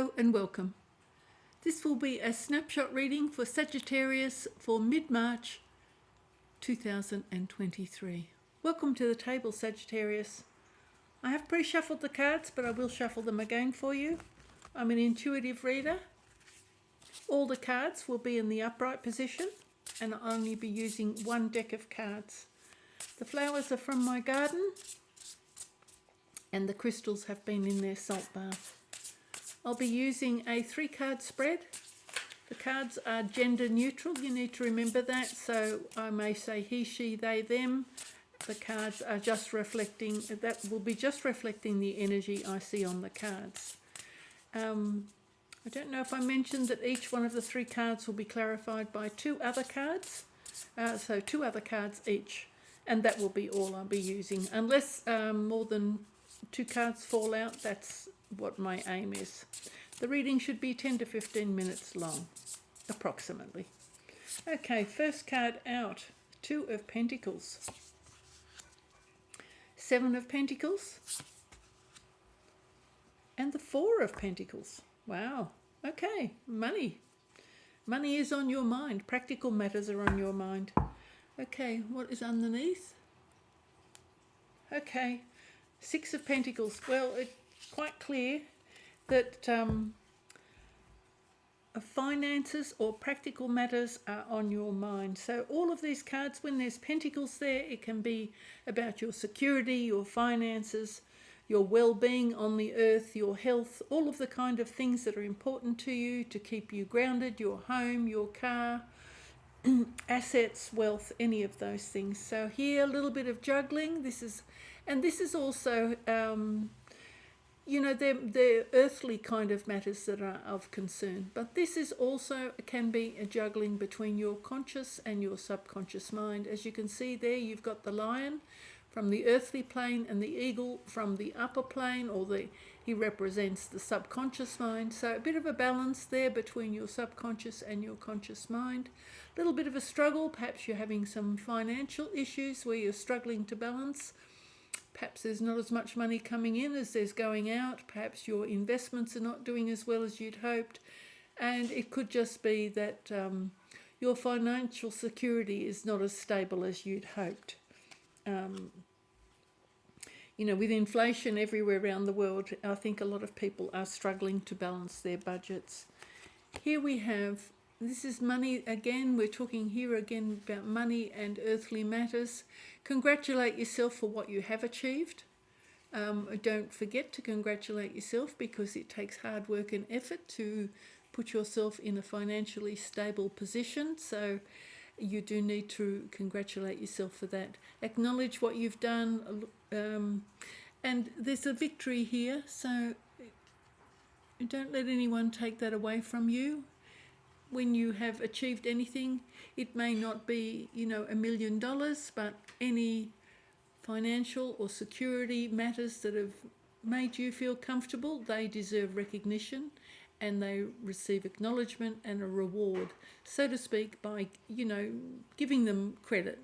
Hello and welcome. This will be a snapshot reading for Sagittarius for mid-March 2023. Welcome to the table, Sagittarius. I have pre-shuffled the cards, but I will shuffle them again for you. I'm an intuitive reader. All the cards will be in the upright position, and I'll only be using one deck of cards. The flowers are from my garden, and the crystals have been in their salt bath. I'll be using a 3-card spread. The cards are gender neutral, you need to remember that, so I may say he, she, they, them. The cards are just reflecting, that will be just reflecting the energy I see on the cards. I don't know if I mentioned that each one of the 3 cards will be clarified by 2 other cards, so 2 other cards each, and that will be all I'll be using. Unless more than 2 cards fall out, that's what my aim is. The reading should be 10 to 15 minutes long, approximately. Okay, first card out, 2 of Pentacles, 7 of Pentacles, and the 4 of Pentacles. Wow, okay, money. Money is on your mind. Practical matters are on your mind. Okay, what is underneath? Okay, 6 of Pentacles. Well, it's quite clear that finances or practical matters are on your mind. So all of these cards, when there's pentacles there, it can be about your security, your finances, your well-being on the earth, your health, all of the kind of things that are important to you to keep you grounded, your home, your car, assets, wealth, any of those things. So here, a little bit of juggling. This is also they're earthly kind of matters that are of concern. But this is also can be a juggling between your conscious and your subconscious mind. As you can see there, you've got the lion from the earthly plane and the eagle from the upper plane, or he represents the subconscious mind. So a bit of a balance there between your subconscious and your conscious mind. A little bit of a struggle. Perhaps you're having some financial issues where you're struggling to balance. Perhaps there's not as much money coming in as there's going out. Perhaps your investments are not doing as well as you'd hoped. And it could just be that your financial security is not as stable as you'd hoped. With inflation everywhere around the world, I think a lot of people are struggling to balance their budgets. Here we have, this is money again. We're talking here again about money and earthly matters. Congratulate yourself for what you have achieved. Don't forget to congratulate yourself, because it takes hard work and effort to put yourself in a financially stable position. So you do need to congratulate yourself for that. Acknowledge what you've done. And there's a victory here, so don't let anyone take that away from you. When you have achieved anything, it may not be, $1 million, but any financial or security matters that have made you feel comfortable, they deserve recognition, and they receive acknowledgement and a reward, so to speak, by, giving them credit.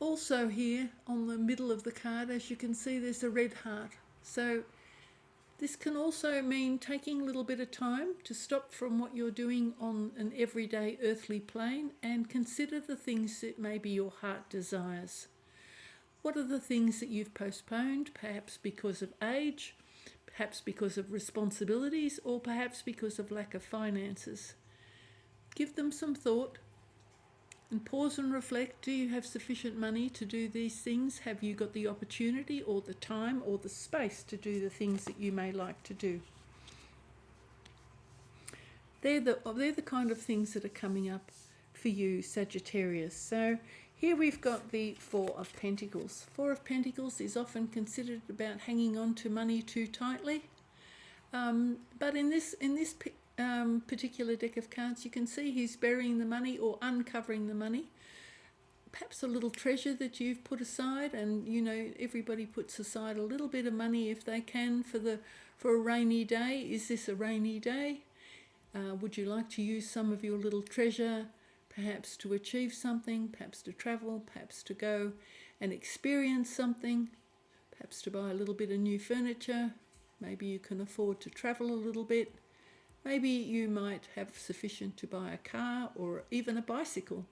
Also here on the middle of the card, as you can see, there's a red heart. So this can also mean taking a little bit of time to stop from what you're doing on an everyday earthly plane and consider the things that maybe your heart desires. What are the things that you've postponed, perhaps because of age, perhaps because of responsibilities, or perhaps because of lack of finances? Give them some thought and pause and reflect. Do you have sufficient money to do these things? Have you got the opportunity or the time or the space to do the things that you may like to do? They're the kind of things that are coming up for you, Sagittarius. So here we've got the 4 of Pentacles. 4 of Pentacles is often considered about hanging on to money too tightly. But in this particular deck of cards, you can see he's burying the money or uncovering the money. Perhaps a little treasure that you've put aside, and everybody puts aside a little bit of money if they can for a rainy day. Is this a rainy day? Would you like to use some of your little treasure, perhaps to achieve something, perhaps to travel, perhaps to go and experience something, perhaps to buy a little bit of new furniture, Maybe you can afford to travel a little bit. Maybe you might have sufficient to buy a car or even a bicycle.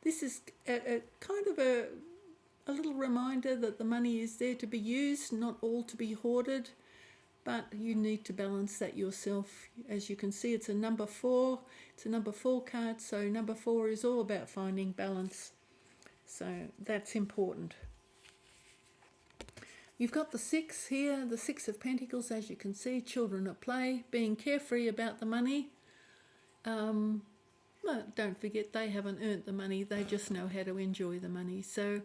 This is a kind of a little reminder that the money is there to be used, not all to be hoarded, but you need to balance that yourself. As you can see, it's a number 4. It's a number 4 card, so number 4 is all about finding balance. So that's important. You've got the 6 here, the 6 of Pentacles, as you can see, children at play, being carefree about the money. Well, don't forget, they haven't earned the money, they just know how to enjoy the money. So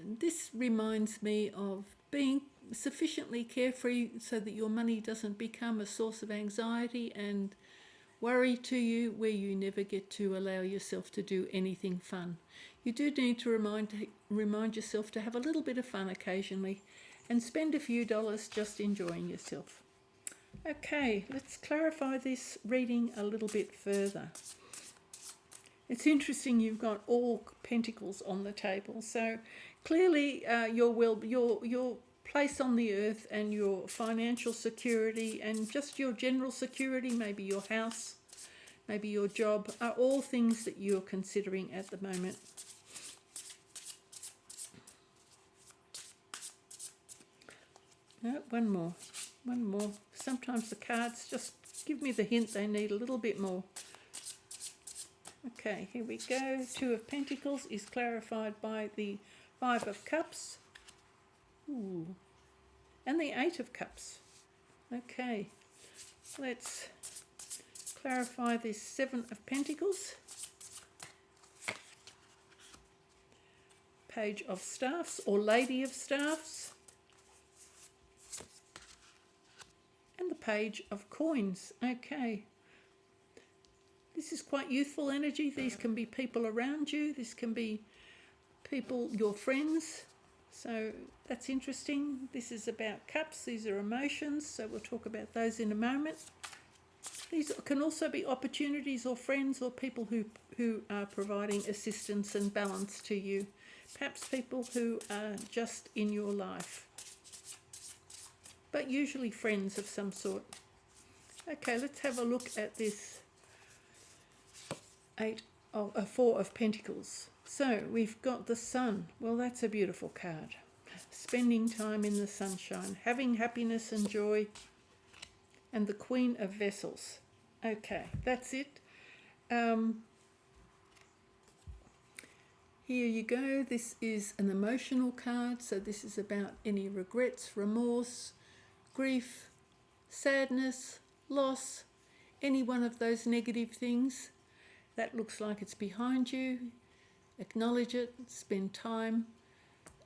this reminds me of being sufficiently carefree so that your money doesn't become a source of anxiety and worry to you, where you never get to allow yourself to do anything fun. You do need to remind yourself to have a little bit of fun occasionally and spend a few dollars just enjoying yourself. Okay, let's clarify this reading a little bit further. It's interesting you've got all pentacles on the table. So clearly your place on the earth and your financial security and just your general security, maybe your house, maybe your job, are all things that you're considering at the moment. No, one more. Sometimes the cards just give me the hint they need a little bit more. Okay, here we go. 2 of Pentacles is clarified by the 5 of Cups. Ooh. And the 8 of Cups. Okay, let's clarify this 7 of Pentacles. Page of Staffs or Lady of Staffs. And the Page of Coins. Okay. This is quite youthful energy. These can be people around you. This can be people, your friends. So that's interesting. This is about cups. These are emotions. So we'll talk about those in a moment. These can also be opportunities or friends or people who are providing assistance and balance to you. Perhaps people who are just in your life, but usually friends of some sort. Okay, let's have a look at this 4 of Pentacles. So we've got the Sun. Well, that's a beautiful card. Spending time in the sunshine, having happiness and joy, and the Queen of Vessels. Okay, that's it. Here you go. This is an emotional card. So this is about any regrets, remorse, grief, sadness, loss, any one of those negative things. That looks like it's behind you. Acknowledge it, spend time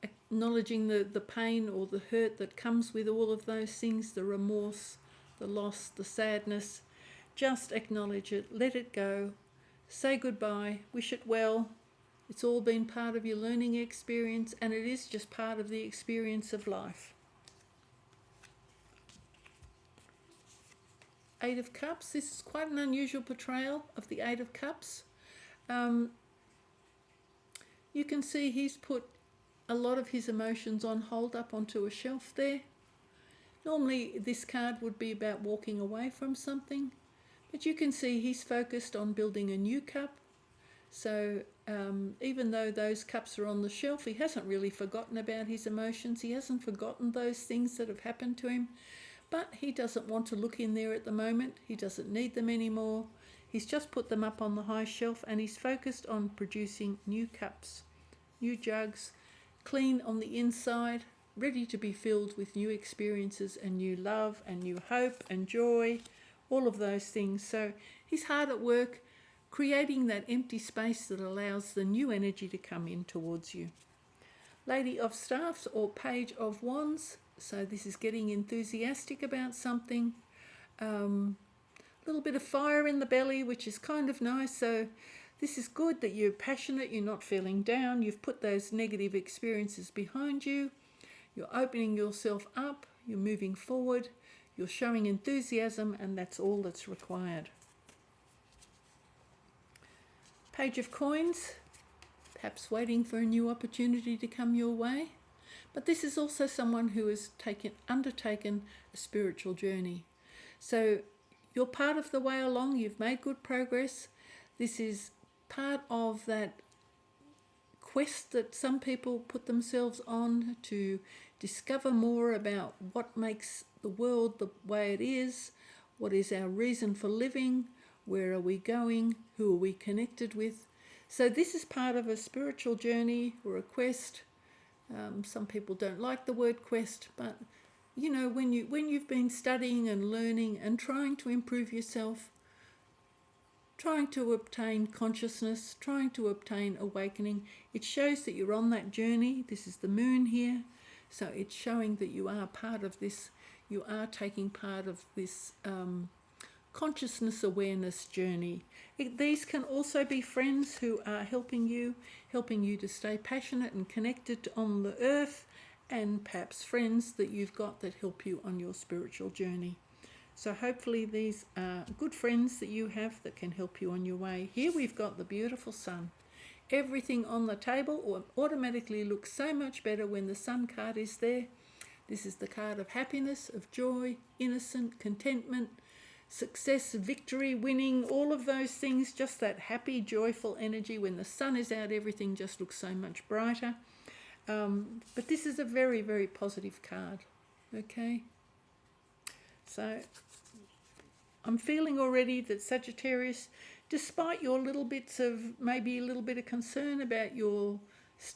acknowledging the pain or the hurt that comes with all of those things, the remorse, the loss, the sadness. Just acknowledge it, let it go, say goodbye, wish it well. It's all been part of your learning experience, and it is just part of the experience of life. 8 of Cups. This is quite an unusual portrayal of the 8 of Cups. You can see he's put a lot of his emotions on hold up onto a shelf there. Normally this card would be about walking away from something, but you can see he's focused on building a new cup. So even though those cups are on the shelf, he hasn't really forgotten about his emotions. He hasn't forgotten those things that have happened to him. But he doesn't want to look in there at the moment. He doesn't need them anymore. He's just put them up on the high shelf, and he's focused on producing new cups, new jugs, clean on the inside, ready to be filled with new experiences and new love and new hope and joy, all of those things. So he's hard at work creating that empty space that allows the new energy to come in towards you. Lady of Staffs or Page of Wands. So this is getting enthusiastic about something. A little bit of fire in the belly, which is kind of nice. So this is good that you're passionate, you're not feeling down, you've put those negative experiences behind you, you're opening yourself up, you're moving forward, you're showing enthusiasm, and that's all that's required. Page of Coins, perhaps waiting for a new opportunity to come your way. but this is also someone who has undertaken a spiritual journey. So you're part of the way along, you've made good progress. This is part of that quest that some people put themselves on to discover more about what makes the world the way it is, what is our reason for living, where are we going, who are we connected with. So this is part of a spiritual journey or a quest. Some people don't like the word quest, but you know, when you've been studying and learning and trying to improve yourself, trying to obtain consciousness, trying to obtain awakening, it shows that you're on that journey. This is the moon here, so it's showing that you are part of this, you are taking part of this consciousness awareness journey. These can also be friends who are helping you to stay passionate and connected on the earth, and perhaps friends that you've got that help you on your spiritual journey. So hopefully these are good friends that you have that can help you on your way. Here we've got the beautiful sun. Everything on the table automatically looks so much better when the sun card is there. This is the card of happiness, of joy, innocent, contentment, success, victory, winning, all of those things, just that happy, joyful energy. When the sun is out, everything just looks so much brighter. But this is a very, very positive card, okay? So I'm feeling already that Sagittarius, despite your little bits of, maybe a little bit of concern about your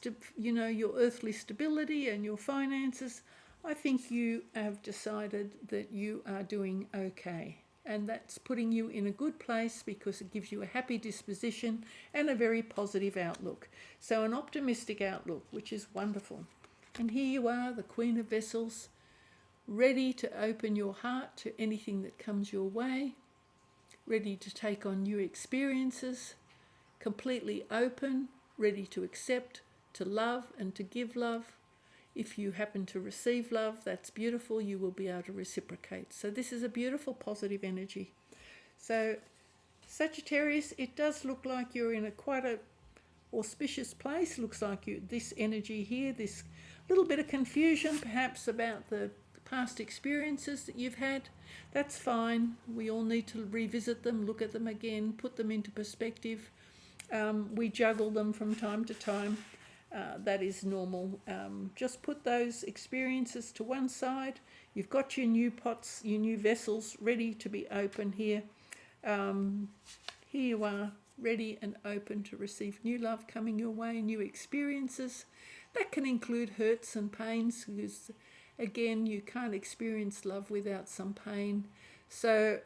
earthly stability and your finances, I think you have decided that you are doing okay. And that's putting you in a good place because it gives you a happy disposition and a very positive outlook. So an optimistic outlook, which is wonderful. And here you are, the Queen of Vessels, ready to open your heart to anything that comes your way, ready to take on new experiences, completely open, ready to accept, to love and to give love. If you happen to receive love, that's beautiful, you will be able to reciprocate. So this is a beautiful positive energy. So Sagittarius, it does look like you're in quite a auspicious place. Looks like this energy here, this little bit of confusion perhaps about the past experiences that you've had, that's fine. We all need to revisit them, look at them again, put them into perspective. We juggle them from time to time. That is normal. Just put those experiences to one side. You've got your new pots, your new vessels ready to be open here. Here you are, ready and open to receive new love coming your way, new experiences. That can include hurts and pains, because again, you can't experience love without some pain. So,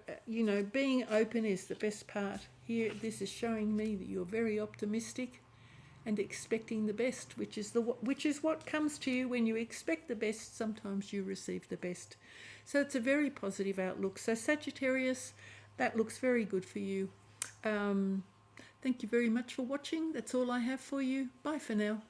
being open is the best part. Here, this is showing me that you're very optimistic and expecting the best, which is what comes to you when you expect the best. Sometimes you receive the best. So it's a very positive outlook. So Sagittarius, that looks very good for you. Thank you very much for watching. That's all I have for you. Bye for now.